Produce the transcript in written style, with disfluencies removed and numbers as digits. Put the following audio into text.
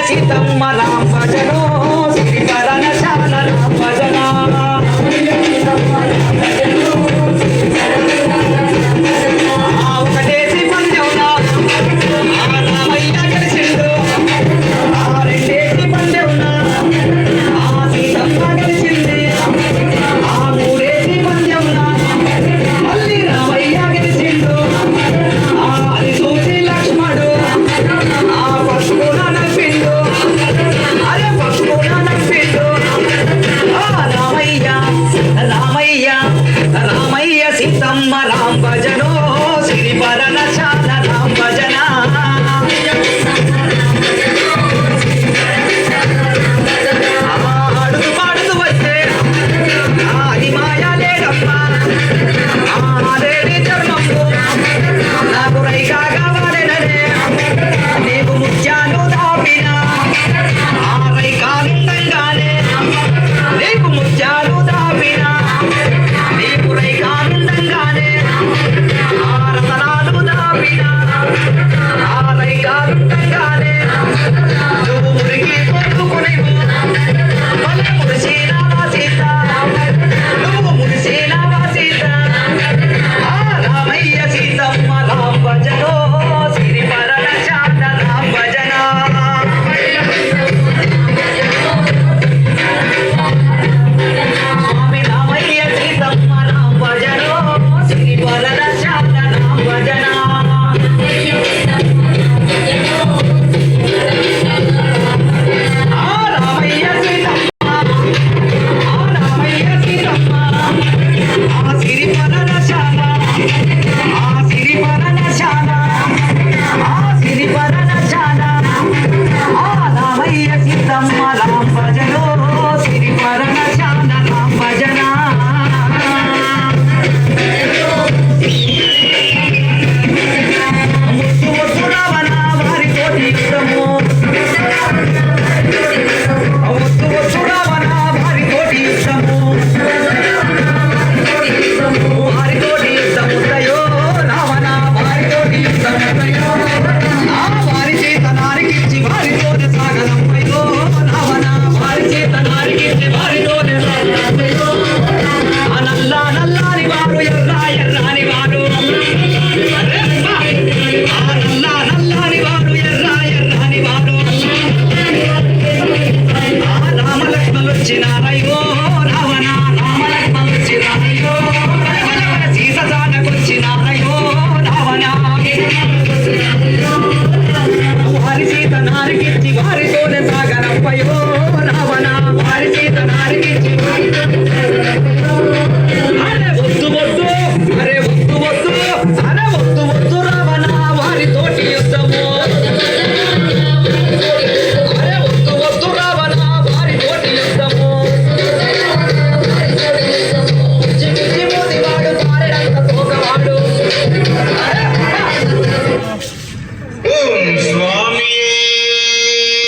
సీతమ్మ రామ భజనో శ్రీకరణ శాల రామ భజన ఒకటేసి పందెవునా రామయ్య గెలిచిండు రెండేసి పందెవునా సీతమ్మ గెలిచింది మూడేసి పందెవునా మళ్ళీ రామయ్య గెలిచిండు అది చూసి లక్ష్మణుడు పశువుల నడిపిండు రామయ్య సీతమ్మ రామ భజనో శ్రీపరణ శాల రామ భజన అడుగు పాడుతూ వచ్చే అది మాయా లేడమ్మా అదేడి చర్మము నాకు రైగా కావాలననే నీకు ముత్యాలు దాపిన రైకానుండంగానే నీకు ముత్యాలు దాపిన నీకు రైకానుండంగానే రతనాలు దాపిన రైకానుండంగానే నువ్వు మురిగి పొందుకునేవు మళ్ళీ మురిసినావా సీత నువ్వు మురిసినావా సీత రామయ్య సీతమ్మ రామ భజనో శ్రీపరణ శాల రామ భజన స్వామి రామయ్య సీతమ్మ రామ భజనో శ్రీపరణ శాల రామ భజన రామయ్య సీతమ్మ రామయ్య సీతమ్మ శ్రీపరణ శాల శ్రీపరణ శాల శ్రీపరణ శాల రామయ్య సీతమ్మ రామ భజనో శ్రీపరణ శాల రామ భజన ముత్తు ముత్తు రావణ వారితోటి యుద్ధము ముత్తు ముత్తు రావణ వారితోటి యుద్ధము వారితోటి యుద్ధముందయో రావణ వారితోటి యుద్ధముందయో వారి చేత నారికిచ్చి వారితోనే సాగనమ్మయ్యో రావణ వారి చేత నారికిచ్చి వారితోనే సాగనమ్మయ్యో నల్లాని వారు ఎర్రాని వారు నల్లాని వారు ఎర్రాని వారు రామలక్ష్మణులు వచ్చినారయ్యో